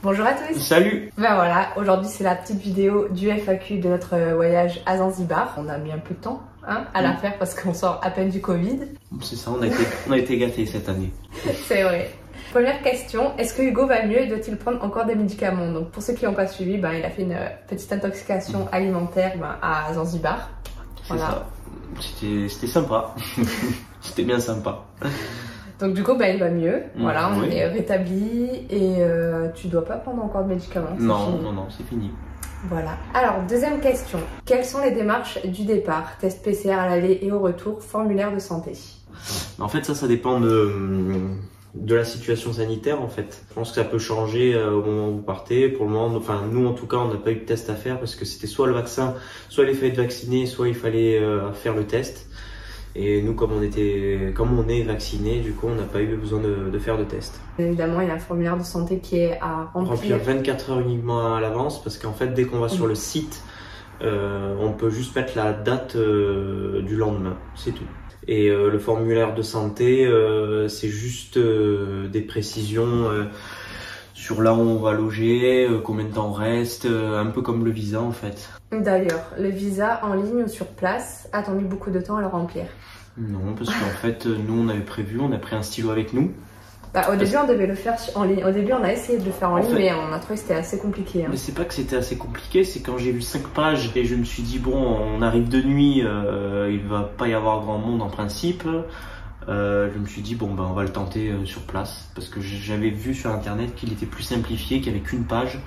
Bonjour à tous. Salut. Ben voilà, aujourd'hui c'est la petite vidéo du FAQ de notre voyage à Zanzibar. On a mis un peu de temps à la faire parce qu'on sort à peine du Covid. C'est ça, on a été gâtés cette année. C'est vrai. Première question, est-ce que Hugo va mieux et doit-il prendre encore des médicaments? Donc pour ceux qui n'ont pas suivi, il a fait une petite intoxication alimentaire à Zanzibar. Voilà. C'était sympa. C'était bien sympa. Donc du coup, il va mieux. Voilà, on oui. est rétabli et tu dois pas prendre encore de médicaments. Non, c'est fini. Voilà. Alors, deuxième question. Quelles sont les démarches du départ? Test PCR à l'aller et au retour, formulaire de santé. En fait, ça dépend de la situation sanitaire en fait. Je pense que ça peut changer au moment où vous partez. Pour le moment, enfin nous en tout cas, on n'a pas eu de test à faire parce que c'était soit le vaccin, soit il fallait être vacciné, soit il fallait faire le test. Et nous, comme on est vacciné, du coup, on n'a pas eu besoin de faire de test. Évidemment, il y a un formulaire de santé qui est à remplir. 24 heures uniquement à l'avance, parce qu'en fait, dès qu'on va sur le site, on peut juste mettre la date du lendemain, c'est tout. Et le formulaire de santé, c'est juste des précisions sur là où on va loger, combien de temps on reste, un peu comme le visa en fait. D'ailleurs, le visa en ligne ou sur place, a-t-on mis beaucoup de temps à le remplir? Non, parce qu'en fait, nous on avait prévu, on a pris un stylo avec nous. Au début, on devait le faire en ligne. Au début, on a essayé de le faire en ligne, mais on a trouvé que c'était assez compliqué. Mais c'est pas que c'était assez compliqué, c'est quand j'ai vu 5 pages et je me suis dit, bon, on arrive de nuit, il va pas y avoir grand monde en principe. Je me suis dit, bon, on va le tenter sur place. Parce que j'avais vu sur internet qu'il était plus simplifié, qu'il n'y avait qu'une page.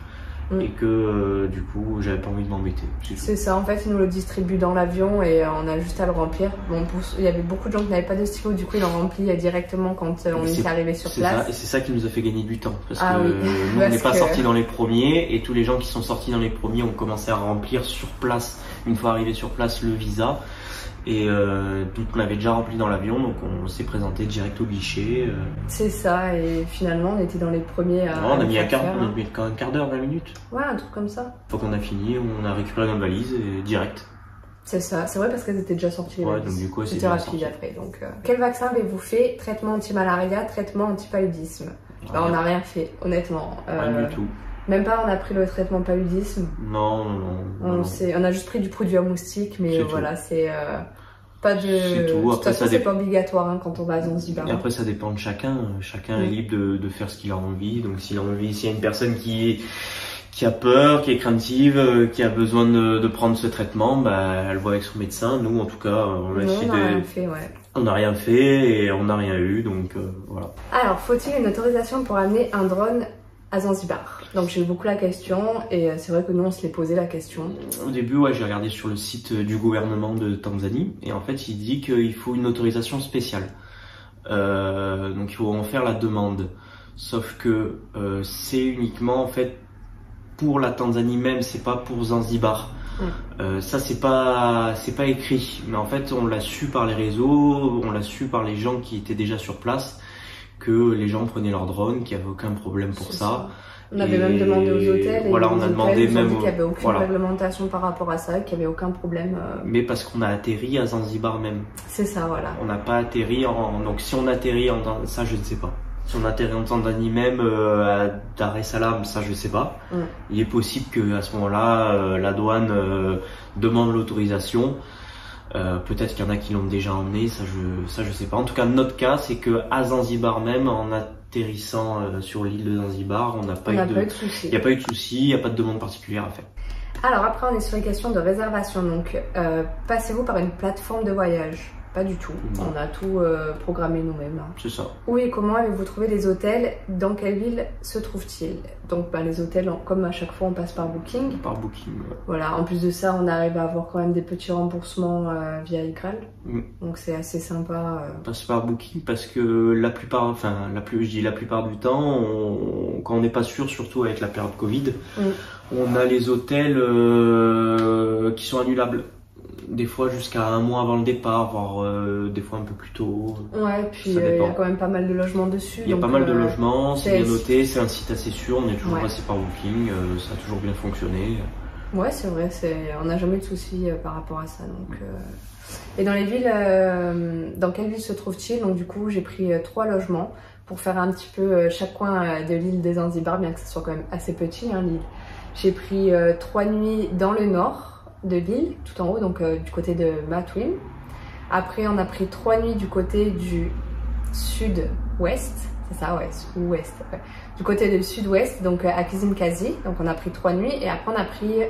Et que du coup j'avais pas envie de m'embêter. C'est ça, en fait ils nous le distribuent dans l'avion et on a juste à le remplir. Bon, il y avait beaucoup de gens qui n'avaient pas de stylo, du coup ils l'ont rempli directement quand on est arrivé sur place. Et c'est ça qui nous a fait gagner du temps. Parce que oui. nous on n'est pas sortis dans les premiers et tous les gens qui sont sortis dans les premiers ont commencé à remplir sur place, une fois arrivé sur place, le visa. Et on avait déjà rempli dans l'avion, donc on s'est présenté direct au guichet. C'est ça, et finalement on était dans les premiers à. On a mis un quart d'heure, 20 minutes. Ouais, un truc comme ça. Une fois qu'on a fini, on a récupéré notre valise et direct. C'est ça, c'est vrai parce qu'elles étaient déjà sorties les valises. Donc du coup c'était rapide après. Donc, quel vaccin avez-vous fait? Traitement anti-malaria, traitement anti-paludisme? On n'a rien fait, honnêtement. Rien du tout. Même pas on a pris le traitement paludisme. Non. On a juste pris du produit à moustique, mais voilà, c'est pas de. C'est tout. De toute façon, c'est pas obligatoire quand on va à Zanzibar. Et après, ça dépend de chacun. Chacun est libre de faire ce qu'il a envie. Donc, s'il y a une personne qui a peur, qui est craintive, qui a besoin de prendre ce traitement, elle voit avec son médecin. Nous, en tout cas, on n'a rien fait et on n'a rien eu. Donc, voilà. Alors, faut-il une autorisation pour amener un drone à Zanzibar? Donc j'ai eu beaucoup la question et c'est vrai que nous on se l'est posé la question. Au début j'ai regardé sur le site du gouvernement de Tanzanie et en fait il dit qu'il faut une autorisation spéciale. Donc il faut en faire la demande. Sauf que c'est uniquement en fait pour la Tanzanie même, c'est pas pour Zanzibar. Ça c'est pas écrit, mais en fait on l'a su par les réseaux, on l'a su par les gens qui étaient déjà sur place, que les gens prenaient leur drone, qu'il n'y avait aucun problème pour ça. On avait même demandé aux hôtels et on a demandé même qu'il n'y avait aucune réglementation par rapport à ça, qu'il n'y avait aucun problème. Mais parce qu'on a atterri à Zanzibar même. C'est ça, voilà. On n'a pas atterri donc si on atterrit ça je ne sais pas. Si on atterrit en Tanzanie même à Dar es Salaam, ça je ne sais pas. Il est possible qu'à ce moment-là la douane demande l'autorisation. Peut-être qu'il y en a qui l'ont déjà emmené, ça je sais pas. En tout cas notre cas c'est que à Zanzibar même, en atterrissant sur l'île de Zanzibar, il n'y a pas eu de souci, il n'y a pas de demande particulière à faire. Alors après on est sur les questions de réservation, donc passez-vous par une plateforme de voyage? Pas du tout, on a tout programmé nous-mêmes. C'est ça. Où et comment avez-vous trouvé des hôtels? Dans quelle ville se trouvent-ils? Donc les hôtels, comme à chaque fois on passe par Booking. Par Booking, ouais. Voilà, en plus de ça on arrive à avoir quand même des petits remboursements via iCral. Donc c'est assez sympa. On passe par Booking parce que la plupart du temps, quand on n'est pas sûr, surtout avec la période Covid, on a les hôtels qui sont annulables. Des fois jusqu'à un mois avant le départ, voire des fois un peu plus tôt. Ouais, puis il y a quand même pas mal de logements dessus. Il y a pas mal de logements, c'est bien noté, c'est un site assez sûr, on est toujours passé par Booking, ça a toujours bien fonctionné. Ouais, c'est vrai, on n'a jamais eu de soucis par rapport à ça. Donc, Et dans les villes, dans quelle ville se trouve-t-il? Donc du coup, j'ai pris 3 logements. pour faire un petit peu chaque coin de l'île des Zanzibar, bien que ce soit quand même assez petit, hein, l'île. J'ai pris 3 nuits dans le nord de l'île, tout en haut, donc du côté de Matwin. Après, on a pris 3 nuits du côté du sud-ouest, c'est ça, ouais, ouest, ouais. Du côté du sud-ouest, donc à Kizimkazi, donc on a pris 3 nuits, et après on a pris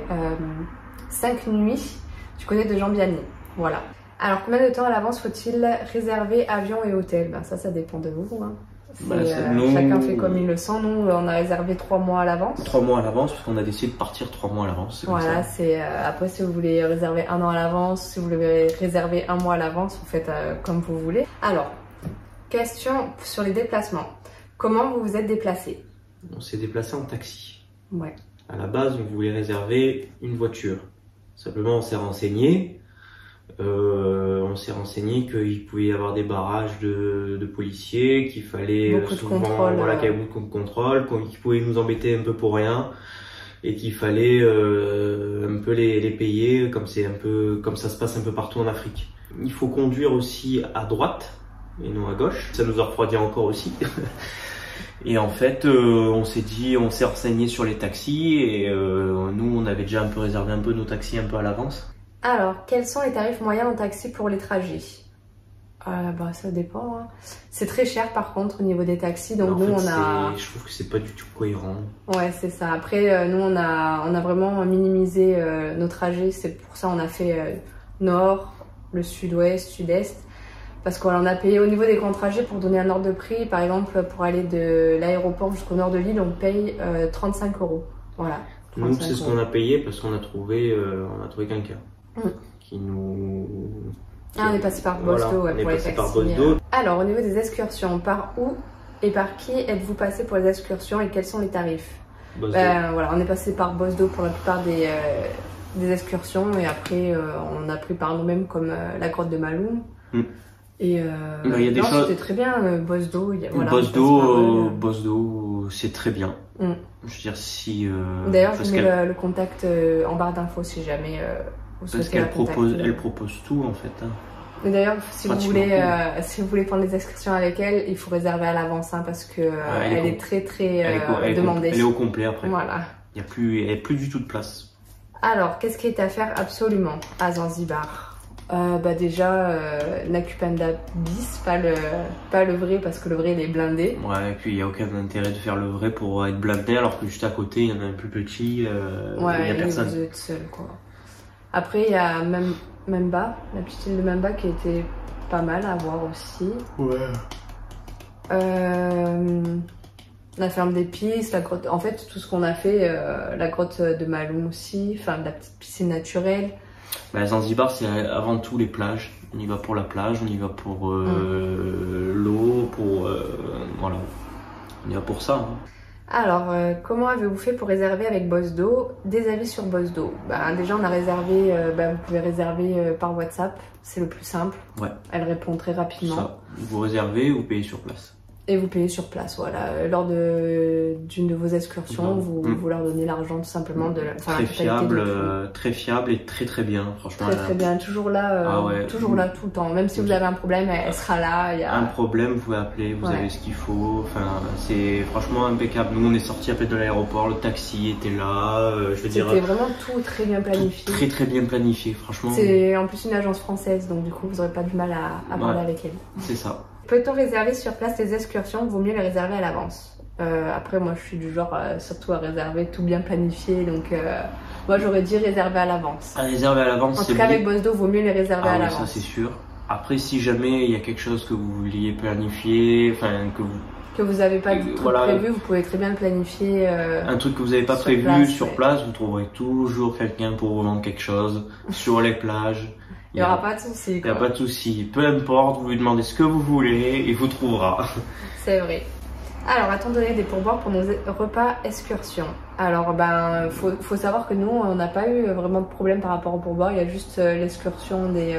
5 nuits du côté de Jambiani, voilà. Alors, combien de temps à l'avance faut-il réserver avion et hôtel? Ben, ça dépend de vous, hein. Chacun fait comme il le sent. Nous, on a réservé 3 mois à l'avance. 3 mois à l'avance, parce qu'on a décidé de partir 3 mois à l'avance. Voilà, c'est après, si vous voulez réserver 1 an à l'avance, si vous voulez réserver 1 mois à l'avance, vous faites comme vous voulez. Alors, question sur les déplacements. Comment vous vous êtes déplacé? On s'est déplacé en taxi. Ouais. À la base, on voulait réserver une voiture. Simplement, on s'est renseigné. On s'est renseigné qu'il pouvait y avoir des barrages de policiers, qu'il fallait beaucoup souvent, de contrôle, voilà, qu'il y avait beaucoup de contrôle, qu'ils pouvaient nous embêter un peu pour rien, et qu'il fallait un peu les payer, comme c'est un peu comme ça se passe un peu partout en Afrique. Il faut conduire aussi à droite et non à gauche. Ça nous a refroidi encore aussi. Et en fait, on s'est renseigné sur les taxis, et nous, on avait déjà un peu réservé un peu nos taxis un peu à l'avance. Alors, quels sont les tarifs moyens en taxi pour les trajets? Bah, ça dépend, hein. C'est très cher par contre au niveau des taxis, donc nous on a... Je trouve que c'est pas du tout cohérent. Ouais, c'est ça. Après, nous on a vraiment minimisé nos trajets, c'est pour ça on a fait nord, le sud-ouest, sud-est. Parce qu'on a payé au niveau des grands trajets, pour donner un ordre de prix, par exemple pour aller de l'aéroport jusqu'au nord de l'île, on paye 35 €. Voilà. Nous, c'est ce qu'on a payé parce qu'on a trouvé quelqu'un qui nous... on est passé par Bosdo, voilà, ouais, pour les taxis. Alors, au niveau des excursions, par où et par qui êtes-vous passé pour les excursions, et quels sont les tarifs? Voilà, on est passé par Bosdo pour la plupart des excursions, et après on a pris par nous-mêmes, comme la grotte de Maloum. Et y a des choses... c'était très bien, Bosdo. Voilà, Bosdo, c'est très bien. Je veux dire, si... D'ailleurs, je vous mets le contact en barre d'infos si jamais vous souhaitez la contacter. Elle propose tout en fait. Hein. Et d'ailleurs, si vous voulez prendre des excursions avec elle, il faut réserver à l'avance, hein, parce que elle est très demandée. Elle est au complet après. Voilà. Il n'y a plus du tout de place. Alors, qu'est-ce qui est à faire absolument à Zanzibar? Bah déjà, Nakupenda bis, pas le vrai, parce que le vrai il est blindé. Ouais, et puis il n'y a aucun intérêt de faire le vrai pour être blindé, alors que juste à côté il y en a un plus petit, il n'y a personne. Vous êtes seul, quoi. Après, il y a Memba, la petite île de Memba, qui était pas mal à voir aussi. Ouais. La ferme des pistes, la grotte, en fait tout ce qu'on a fait, la grotte de Maloum aussi, enfin la petite piscine naturelle. Bah, Zanzibar, c'est avant tout les plages. On y va pour la plage, on y va pour l'eau, voilà. On y va pour ça. Hein. Alors, comment avez-vous fait pour réserver avec Bosdo? Des avis sur Bosdo. Bah, déjà, on a réservé, vous pouvez réserver par WhatsApp, c'est le plus simple. Ouais. Elle répond très rapidement. Ça. Vous réservez ou payez sur place. Et vous payez sur place, voilà. Lors d'une de vos excursions, vous leur donnez l'argent tout simplement de très fiable et très bien, franchement. Très bien, toujours là, toujours là tout le temps. Même si vous avez un problème, elle sera là. Un problème, vous pouvez appeler, vous avez ce qu'il faut. Enfin, c'est franchement impeccable. Nous, on est sortis à peine de l'aéroport, le taxi était là. C'était vraiment tout très bien planifié. Très bien planifié, franchement. C'est en plus une agence française, donc du coup, vous n'aurez pas du mal à parler avec elle. C'est ça. Peut-on réserver sur place les excursions? Vaut mieux les réserver à l'avance. Après, moi, je suis du genre surtout à réserver tout bien planifié. Donc, moi, j'aurais dit réserver à l'avance. Réserver à l'avance, c'est bon. En tout cas, avec Bosdo, vaut mieux les réserver à l'avance. Ça, c'est sûr. Après, si jamais il y a quelque chose que vous vouliez planifier, enfin, que vous n'avez pas prévu, vous pouvez très bien le planifier. Un truc que vous n'avez pas prévu sur place, vous trouverez toujours quelqu'un pour vous vendre quelque chose sur les plages. Il n'y aura pas de souci. Il n'y a pas de souci. Peu importe, vous lui demandez ce que vous voulez, il vous trouvera. C'est vrai. Alors, a-t-on donné des pourboires pour nos repas excursions? Alors, faut savoir que nous, on n'a pas eu vraiment de problème par rapport aux pourboires. Il y a juste l'excursion de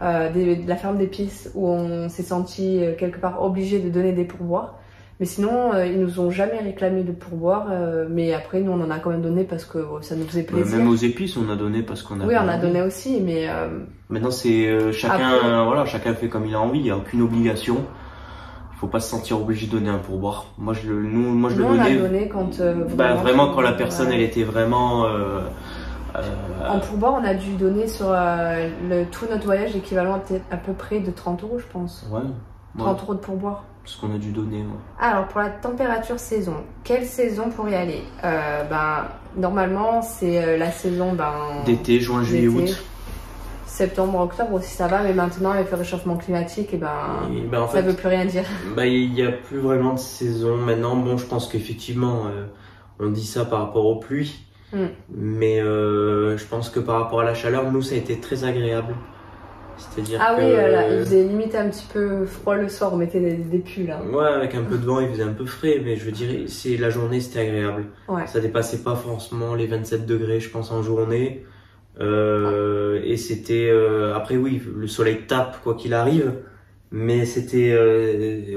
la ferme d'épices où on s'est senti quelque part obligé de donner des pourboires. Mais sinon, ils nous ont jamais réclamé de pourboire. Mais après, nous, on en a quand même donné parce que ça nous faisait plaisir. Même aux épices, on a donné parce qu'on a. Oui, on a donné aussi, mais. Maintenant, c'est chacun fait comme il a envie. Il n'y a aucune obligation. Il faut pas se sentir obligé de donner un pourboire. Moi je le on donnais. a donné quand Vraiment quand la personne elle était vraiment. En pourboire, on a dû donner sur tout notre voyage l'équivalent à peu près de 30 euros, je pense. Ouais. 30 euros de pourboire. Ce qu'on a dû donner. Ouais. Alors pour la température saison, quelle saison pour y aller? Normalement c'est la saison d'été, juin, juillet, août. Septembre, octobre aussi ça va, mais maintenant avec le réchauffement climatique, en ça veut plus rien dire. Il n'y a plus vraiment de saison maintenant. Bon, je pense qu'effectivement, on dit ça par rapport aux pluies, mais je pense que par rapport à la chaleur, nous ça a été très agréable. C'est-à-dire oui, il faisait limite un petit peu froid le soir, on mettait des pulls. Hein. Ouais, avec un peu de vent, il faisait un peu frais, mais je veux dire, la journée c'était agréable. Ouais. Ça dépassait pas forcément les 27 degrés, je pense, en journée. Et c'était après oui, le soleil tape quoi qu'il arrive, mais c'était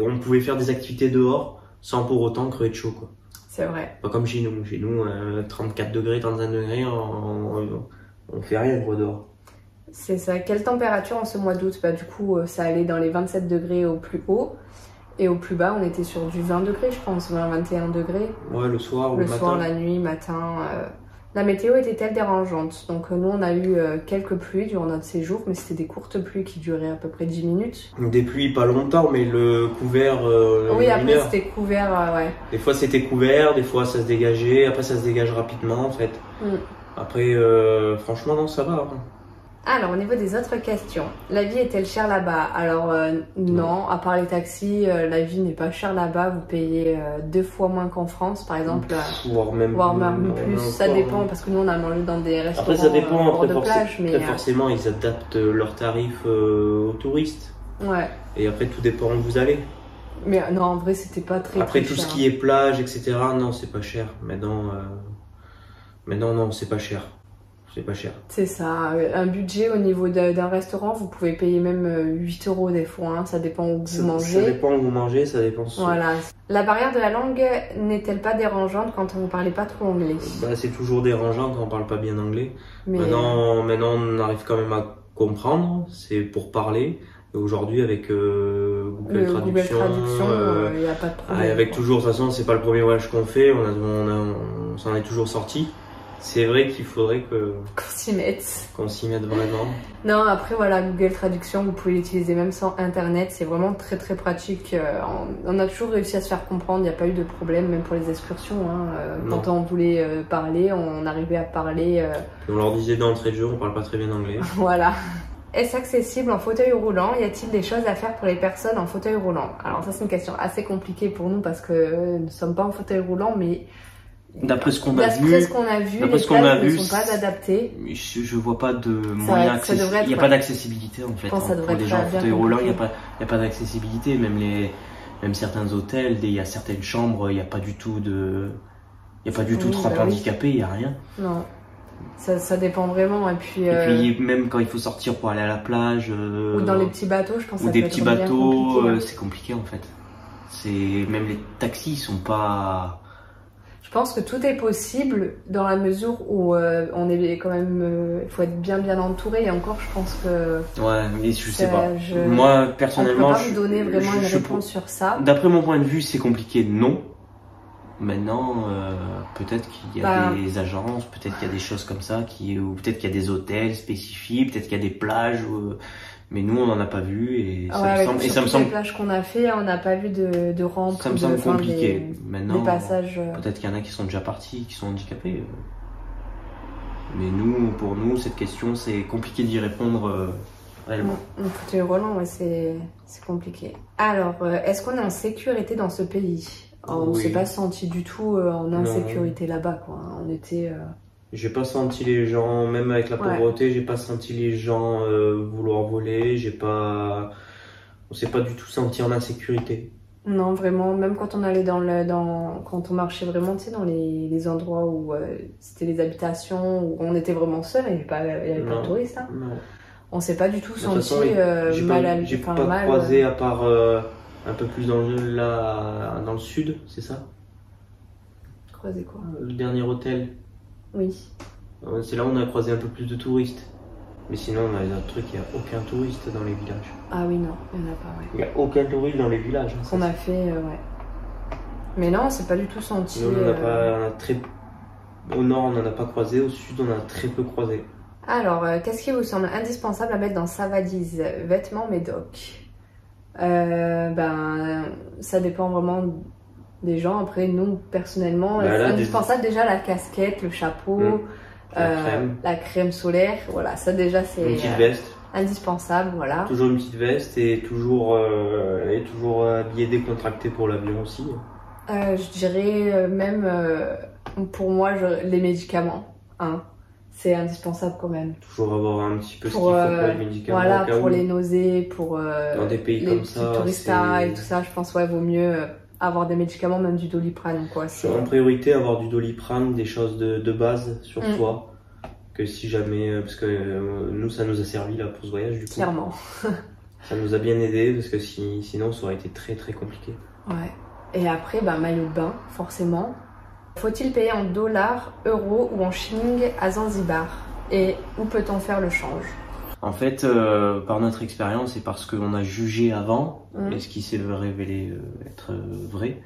on pouvait faire des activités dehors sans pour autant crever de chaud quoi. C'est vrai. Pas comme chez nous 34 degrés, 35 degrés, on fait rien dehors. C'est ça. Quelle température en ce mois d'août? Du coup ça allait dans les 27 degrés au plus haut et au plus bas on était sur du 20 degrés je pense, 20-21 degrés. Ouais, le soir ou le matin. La nuit, matin. La météo était-elle dérangeante? Donc nous on a eu quelques pluies durant notre séjour, mais c'était des courtes pluies qui duraient à peu près 10 minutes. Des pluies pas longtemps, mais le couvert... oui, après c'était couvert, ouais. Des fois c'était couvert, des fois ça se dégageait, après ça se dégage rapidement en fait. Après, franchement non, ça va. Hein. Alors, au niveau des autres questions, la vie est-elle chère là-bas? Alors, non, à part les taxis, la vie n'est pas chère là-bas. Vous payez 2 fois moins qu'en France, par exemple. Voire même plus. Ça dépend, parce que nous, on a mangé dans des restaurants après, ça dépend, bord de plage. Mais forcément, ils adaptent leurs tarifs aux touristes. Ouais. Et après, tout dépend où vous allez. Mais non, en vrai, c'était pas très après, très tout cher. Ce qui est plage, etc., non, c'est pas cher. Maintenant, non, c'est pas cher. C'est pas cher. C'est ça. Un budget au niveau d'un restaurant, vous pouvez payer même 8 euros des fois. Hein. Ça dépend où vous mangez. Ça dépend où vous mangez, ça dépend. Voilà. La barrière de la langue n'est-elle pas dérangeante quand on ne parlait pas trop anglais? C'est toujours dérangeant quand on parle pas bien anglais. Mais maintenant, on arrive quand même à comprendre. C'est pour parler. Et aujourd'hui, avec Google Traduction, il n'y a pas de problème. Avec toujours, de toute façon, c'est pas le premier voyage qu'on fait. On s'en est toujours sorti. C'est vrai qu'il faudrait qu'on s'y mette. Qu'on s'y mette vraiment. Non, après voilà, Google Traduction, vous pouvez l'utiliser même sans internet, c'est vraiment très très pratique. On a toujours réussi à se faire comprendre, il n'y a pas eu de problème, même pour les excursions. Hein. Quand on voulait parler, on arrivait à parler. On leur disait d'entrée de jeu, on parle pas très bien anglais. Voilà. Est-ce accessible en fauteuil roulant? Y a-t-il des choses à faire pour les personnes en fauteuil roulant? Alors ça c'est une question assez compliquée pour nous parce que nous ne sommes pas en fauteuil roulant, mais d'après ce qu'on a vu, les plages ne sont pas adaptées. Je vois pas de moyen accessible. Il n'y a pas d'accessibilité en fait. Pour les gens en fauteuil roulant, il n'y a pas d'accessibilité. Même certains hôtels, il y a certaines chambres, il n'y a pas du tout de rampe handicapée, il n'y a rien. Non. Ça dépend vraiment. Et puis même quand il faut sortir pour aller à la plage. Ou dans les petits bateaux, je pense. Ou des petits bateaux, c'est compliqué en fait. Même les taxis, ils sont pas. Je pense que tout est possible dans la mesure où on est quand même. Il faut être bien entouré et encore, je pense que. Ouais, mais je sais pas. Moi, personnellement. On peut pas vous donner vraiment une réponse sur ça. D'après mon point de vue, c'est compliqué, non. Maintenant, peut-être qu'il y a des agences, peut-être qu'il y a des choses comme ça, ou peut-être qu'il y a des hôtels spécifiques, peut-être qu'il y a des plages. Mais nous, on n'en a pas vu et ça me semble. Les plages qu'on a fait, on n'a pas vu de rampe. Ça me semble compliqué. Maintenant, des passages. Peut-être qu'il y en a qui sont déjà partis, qui sont handicapés. Mais pour nous, cette question, c'est compliqué d'y répondre réellement. Un fauteuil roulant, ouais, c'est compliqué. Alors, est-ce qu'on est en sécurité dans ce pays? On ne s'est pas senti du tout en insécurité là-bas, quoi. On était. J'ai pas senti les gens, même avec la pauvreté, j'ai pas senti les gens vouloir voler. On s'est pas du tout senti en insécurité. Non, vraiment. Même quand on allait quand on marchait vraiment, tu sais, dans les endroits où c'était les habitations, où on était vraiment seuls, il n'y avait pas de touristes. Hein. Non. On s'est pas du tout senti mal à l'aise. J'ai pas croisé à part un peu plus dans le sud, c'est ça? Croisé quoi? Le dernier hôtel. Oui. C'est là où on a croisé un peu plus de touristes. Mais sinon, on a les autres trucs, il n'y a aucun touriste dans les villages. Ah oui, non, il n'y en a pas, ouais. Il n'y a aucun touriste dans les villages. Hein, qu'on a fait, ouais. Mais non, c'est pas du tout senti. Nous, on a très... Au nord, on n'en a pas croisé. Au sud, on en a très peu croisé. Alors, qu'est-ce qui vous semble indispensable à mettre dans sa valise? Vêtements, médoc. Ça dépend vraiment des gens. Après, nous, personnellement, c'est indispensable déjà la casquette, le chapeau, la crème solaire. Voilà, ça déjà, c'est une petite veste. Indispensable, voilà. Toujours une petite veste et toujours habillé décontracté pour l'avion aussi. Je dirais même, pour moi, les médicaments. Hein. C'est indispensable quand même. Toujours avoir un petit peu ce qu'il faut pour les médicaments. Voilà, pour les nausées, pour dans des pays les comme petits ça, touristas et tout ça, je pense vaut mieux avoir des médicaments, même du Doliprane, quoi. En priorité, avoir du Doliprane, des choses de base sur soi, que si jamais, parce que nous, ça nous a servi là pour ce voyage du coup. Clairement. Ça nous a bien aidé parce que sinon, ça aurait été très très compliqué. Ouais. Et après, maillot de bain, forcément. Faut-il payer en dollars, euros ou en shillings à Zanzibar? Et où peut-on faire le change? En fait, par notre expérience et parce qu'on a jugé avant, et ce qui s'est révélé être vrai,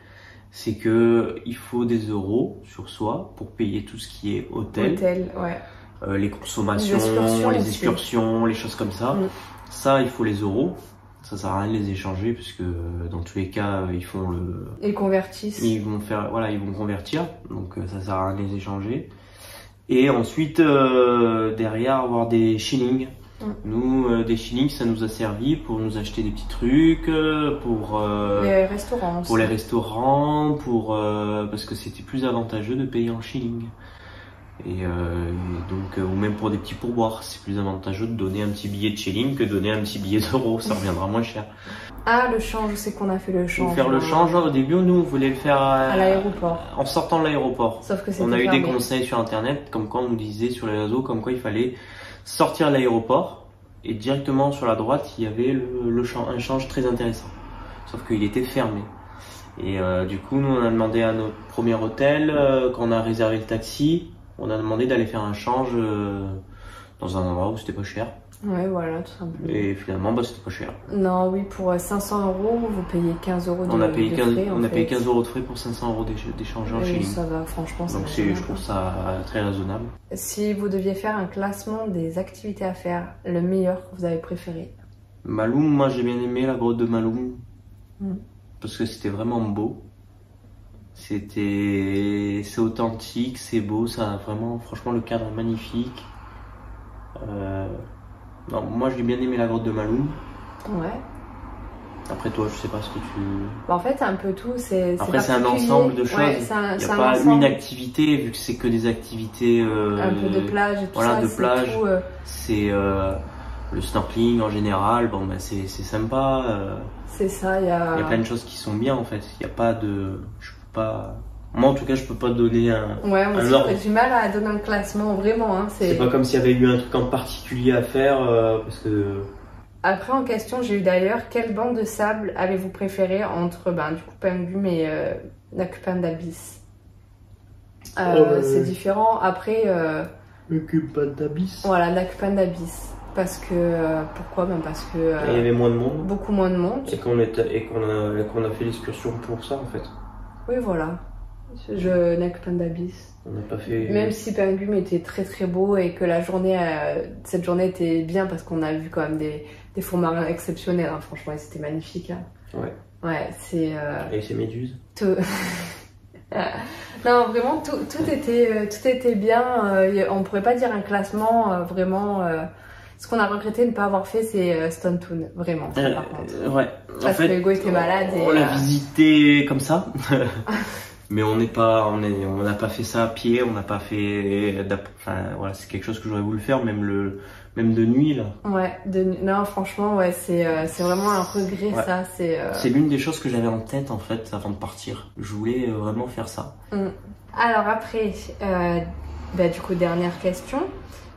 c'est que il faut des euros sur soi pour payer tout ce qui est hôtel, ouais. Les consommations, les excursions, les choses comme ça. Ça, il faut les euros. Ça sert à rien de les échanger parce que dans tous les cas ils convertissent. Ils vont convertir, donc ça sert à rien de les échanger. Et ensuite derrière avoir des shillings. Nous des shillings ça nous a servi pour nous acheter des petits trucs, pour les restaurants. Pour les restaurants, parce que c'était plus avantageux de payer en shillings. Et donc, ou même pour des petits pourboires, c'est plus avantageux de donner un petit billet de shilling que de donner un petit billet d'euro, ça reviendra moins cher. Ah, le change, c'est qu'on a fait le change. Pour faire le change, au début, nous, on voulait le faire à l'aéroport. En sortant de l'aéroport. Sauf que on a eu des conseils sur internet, comme quoi on nous disait sur les réseaux, comme quoi il fallait sortir de l'aéroport et directement sur la droite, il y avait un change très intéressant. Sauf qu'il était fermé. Et du coup, nous, on a demandé à notre premier hôtel, quand on a réservé le taxi, on a demandé d'aller faire un change dans un endroit où c'était pas cher. Ouais, voilà, tout simplement. Et finalement, c'était pas cher. Non, oui, pour 500 euros, vous payez 15 euros de frais. On a payé 15 euros de frais pour 500 euros d'échange en shilling. Ça va, franchement. Donc je trouve ça très raisonnable. Si vous deviez faire un classement des activités à faire, le meilleur que vous avez préféré? Maloum, moi j'ai bien aimé la grotte de Maloum. Parce que c'était vraiment beau. C'est authentique, c'est beau, ça a vraiment, franchement le cadre est magnifique. Non, moi j'ai bien aimé la grotte de Maloum. Ouais. Après toi, je sais pas ce que tu... En fait, un peu tout, Après c'est un ensemble de choses, il n'y a pas une activité, vu que c'est que des activités... un peu de plage et tout ça, de plage. C'est le snorkeling en général, c'est sympa. C'est ça, il y a plein de choses qui sont bien en fait, il n'y a pas de... Moi en tout cas je peux pas donner un moi aussi j'ai du mal à donner un classement vraiment hein, c'est pas comme s'il y avait eu un truc en particulier à faire parce que... Après en question j'ai eu d'ailleurs quelle bande de sable avez-vous préféré entre du coup Pangum et Nakupandabis. C'est différent après Nakupandabis. Voilà, Nakupandabis. Parce que pourquoi? Parce que il y avait moins de monde, beaucoup moins de monde, et qu'on a fait l'excursion pour ça en fait. Oui, voilà. Nakupandabis. On n'a pas fait... Même si Pangum était très très beau et que cette journée était bien parce qu'on a vu quand même des fonds marins exceptionnels. Hein. Franchement, c'était magnifique. Hein. Ouais. Ouais, c'est... Avec ses méduses. Non, vraiment, tout était bien. On pourrait pas dire un classement vraiment... Ce qu'on a regretté de ne pas avoir fait, c'est Stone Town, vraiment, par contre. Ouais. Parce que Hugo était malade. On l'a visité comme ça. Mais on n'a pas fait ça à pied, on n'a pas fait... voilà, c'est quelque chose que j'aurais voulu faire, même de nuit, là. Ouais, non, franchement, ouais, c'est vraiment un regret, ça. C'est l'une des choses que j'avais en tête, en fait, avant de partir. Je voulais vraiment faire ça. Alors après, du coup, dernière question.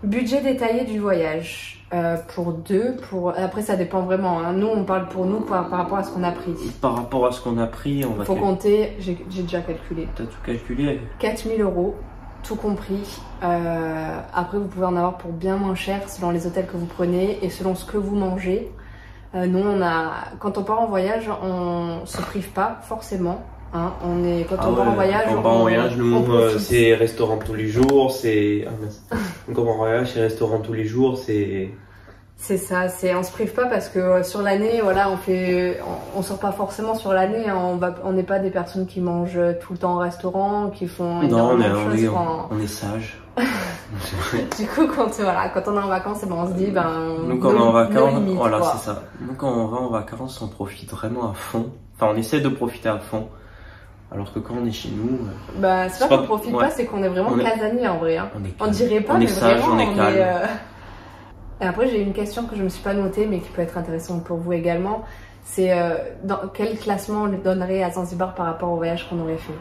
Budget détaillé du voyage pour deux, après ça dépend vraiment, hein. Nous on parle pour nous par rapport à ce qu'on a pris. Par rapport à ce qu'on a pris, on va... Faut compter, j'ai déjà calculé. T'as tout calculé? 4000 euros tout compris. Après, vous pouvez en avoir pour bien moins cher selon les hôtels que vous prenez et selon ce que vous mangez. Nous, quand on part en voyage, on se prive pas forcément. Hein. Quand on part en voyage, quand on part en voyage, nous, c'est restaurant tous les jours. Quand on part en voyage, c'est restaurant tous les jours. C'est ça, on se prive pas parce que sur l'année, voilà, on sort pas forcément sur l'année, hein, on n'est pas des personnes qui mangent tout le temps au restaurant, qui font énormément de choses. On est sage. Du coup, quand on est en vacances, on se dit, nous quand on est en vacances, voilà, c'est ça. Nous quand on va en vacances, on profite vraiment à fond. Enfin, on essaie de profiter à fond. Alors que quand on est chez nous, c'est pas qu'on profite pas, c'est qu'on est vraiment casanier en vrai. Hein. On dirait pas, mais sage, vraiment, on est calme. Et après, j'ai une question que je me suis pas notée, mais qui peut être intéressante pour vous également. C'est quel classement on lui donnerait à Zanzibar par rapport au voyage qu'on aurait fait?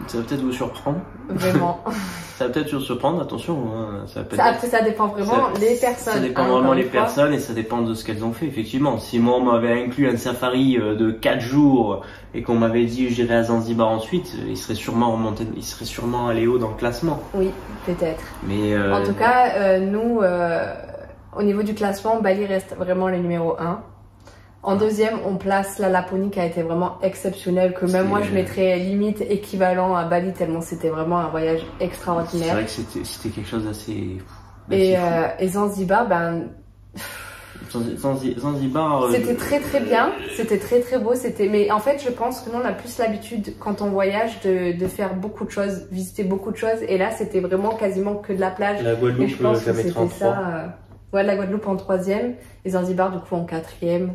Ça va peut-être vous surprendre. Vraiment. Ça va peut-être vous surprendre, attention. Hein, après, ça dépend vraiment des personnes. Ça dépend vraiment des personnes et ça dépend de ce qu'elles ont fait, effectivement. Si moi, on m'avait inclus un safari de 4 jours et qu'on m'avait dit j'irai à Zanzibar ensuite, il serait sûrement allé haut dans le classement. Oui, peut-être. Mais en tout cas, nous... au niveau du classement, Bali reste vraiment le numéro 1. En deuxième, on place la Laponie qui a été vraiment exceptionnelle, que même moi je mettrais limite équivalent à Bali tellement c'était vraiment un voyage extraordinaire. C'est vrai que c'était quelque chose d'assez... Et Zanzibar, Zanzibar... C'était très très bien, c'était très très beau, mais en fait je pense que nous on a plus l'habitude quand on voyage de faire beaucoup de choses, visiter beaucoup de choses, et là c'était vraiment quasiment que de la plage. La Guadeloupe, je pense je la mettrais en 3. Ouais, la Guadeloupe en 3e, et Zanzibar du coup en 4e.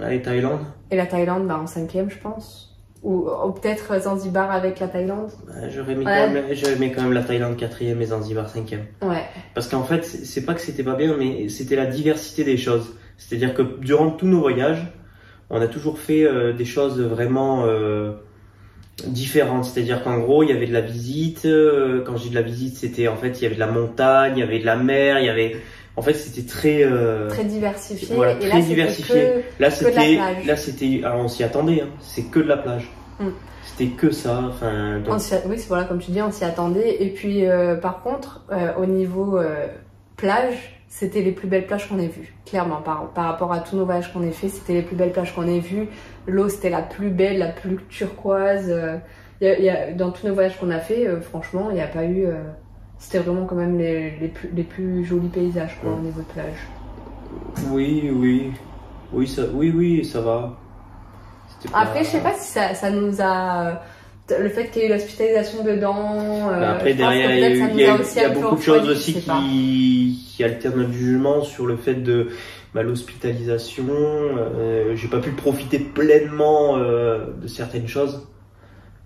Et Thaïlande? Et la Thaïlande en 5e je pense. Ou peut-être Zanzibar avec la Thaïlande. J'aurais mis quand même la Thaïlande 4e et Zanzibar 5e. Ouais. Parce qu'en fait, c'est pas que c'était pas bien, mais c'était la diversité des choses. C'est-à-dire que durant tous nos voyages, on a toujours fait des choses vraiment différentes. C'est-à-dire qu'en gros, il y avait de la visite. Quand je dis de la visite, c'était en fait, il y avait de la montagne, il y avait de la mer, il y avait... En fait, c'était très diversifié. Voilà, et très diversifié. Là, c'était, alors on s'y attendait. Hein. C'est que de la plage. C'était que ça. Enfin, donc... Oui, voilà, comme tu dis, on s'y attendait. Et puis, par contre, au niveau plage, c'était les plus belles plages qu'on ait vues. Clairement, par rapport à tous nos voyages qu'on ait fait, c'était les plus belles plages qu'on ait vues. L'eau, c'était la plus belle, la plus turquoise. Dans tous nos voyages qu'on a fait, franchement, il n'y a pas eu... C'était vraiment quand même les plus jolis paysages quoi, au niveau de plage. Oui, ça va. Après, je sais pas si ça nous a... Le fait qu'il y ait eu l'hospitalisation dedans... après, derrière, il y a beaucoup de choses aussi qui alternent le jugement sur le fait de l'hospitalisation. J'ai pas pu profiter pleinement de certaines choses.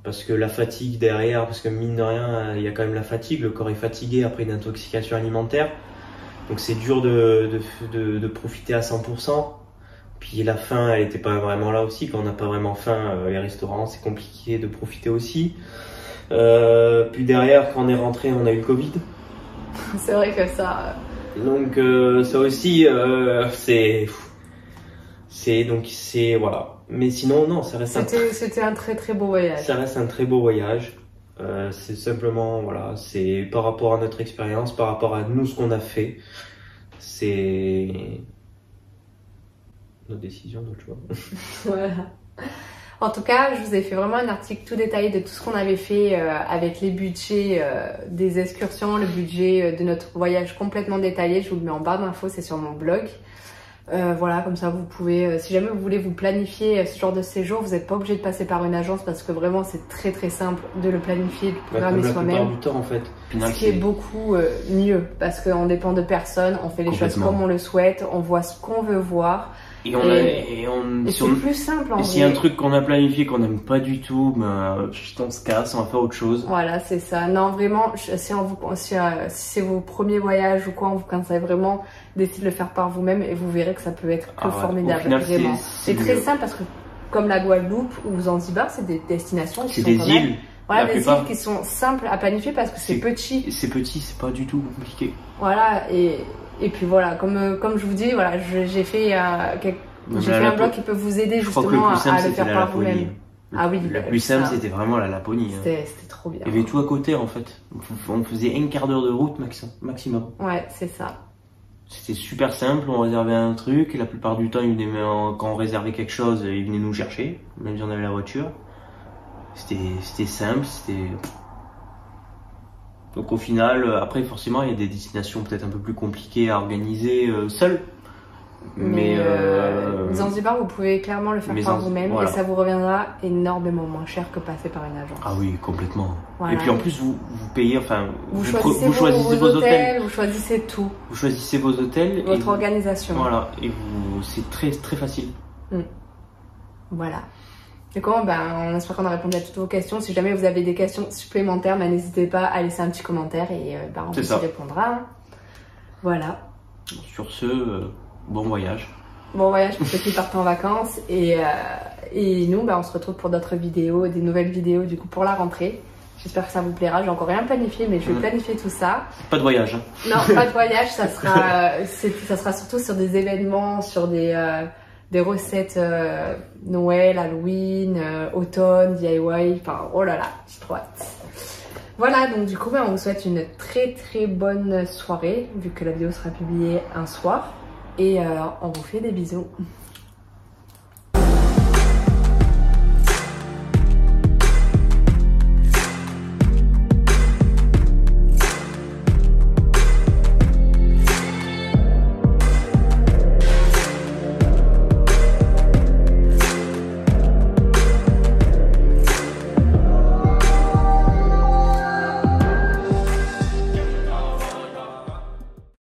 Parce que la fatigue derrière, parce que mine de rien, il y a quand même la fatigue, le corps est fatigué après une intoxication alimentaire. Donc c'est dur de profiter à 100%. Puis la faim, elle était pas vraiment là aussi. Quand on n'a pas vraiment faim, les restaurants, c'est compliqué de profiter aussi. Puis derrière, quand on est rentré, on a eu le Covid. C'est vrai que ça... Donc ça aussi, voilà. Mais sinon, non, ça reste C'était un très très beau voyage. Ça reste un très beau voyage. C'est simplement, voilà, c'est par rapport à notre expérience, par rapport à nous, ce qu'on a fait. C'est notre décision, notre choix. Voilà. En tout cas, je vous ai fait vraiment un article tout détaillé de tout ce qu'on avait fait avec les budgets des excursions, le budget de notre voyage complètement détaillé. Je vous le mets en barre d'infos, c'est sur mon blog. Voilà, comme ça vous pouvez, si jamais vous voulez vous planifier ce genre de séjour, vous n'êtes pas obligé de passer par une agence parce que vraiment c'est très très simple de le planifier, de le programmer soi-même. Du temps en fait. Ce qui est beaucoup mieux parce qu'on dépend de personne, on fait les choses comme on le souhaite, on voit ce qu'on veut voir. Et c'est plus simple en vrai. Et s'il y a un truc qu'on a planifié qu'on n'aime pas du tout, on se casse, on va faire autre chose. Voilà, c'est ça. Non, vraiment, si c'est vos premiers voyages ou quoi, on vous conseille vraiment d'essayer de le faire par vous-même et vous verrez que ça peut être que formidable. Final, vraiment. C'est très simple parce que comme la Guadeloupe ou Zanzibar, c'est des destinations qui sont des îles. Voilà, des îles qui sont simples à planifier parce que c'est petit. C'est petit, c'est pas du tout compliqué. Voilà, et puis voilà, comme je vous dis, voilà, j'ai fait un blog qui peut vous aider justement à le faire par vous-même. Ah oui, le plus simple, c'était vraiment la Laponie. C'était trop bien. Il y avait tout à côté en fait. On faisait un quart d'heure de route maximum. Ouais, c'est ça. C'était super simple, on réservait un truc, et la plupart du temps, quand on réservait quelque chose, ils venaient nous chercher, même si on avait la voiture. C'était simple, Donc au final, après forcément, il y a des destinations peut-être un peu plus compliquées à organiser seul. Mais Zanzibar, vous pouvez clairement le faire par vous-même, voilà. Et ça vous reviendra énormément moins cher que passer par une agence. Ah oui, complètement. Voilà. Et puis en plus, vous payez, enfin, vous choisissez vos hôtels, vous choisissez tout. Vous choisissez vos hôtels. Votre organisation. Voilà, et c'est très facile. Voilà. Du coup, on espère qu'on a répondu à toutes vos questions. Si jamais vous avez des questions supplémentaires, n'hésitez pas à laisser un petit commentaire et on vous y répondra. Voilà. Sur ce, bon voyage. Bon voyage pour ceux qui partent en vacances. Et nous, on se retrouve pour d'autres vidéos, des nouvelles vidéos du coup pour la rentrée. J'espère que ça vous plaira. J'ai encore rien planifié, mais je vais planifier tout ça. Pas de voyage. Hein. Non, pas de voyage. Ça sera surtout sur des événements, sur des recettes Noël, Halloween, automne, DIY, enfin oh là là, j'ai trop hâte. Voilà, donc du coup on vous souhaite une très bonne soirée, vu que la vidéo sera publiée un soir, et on vous fait des bisous.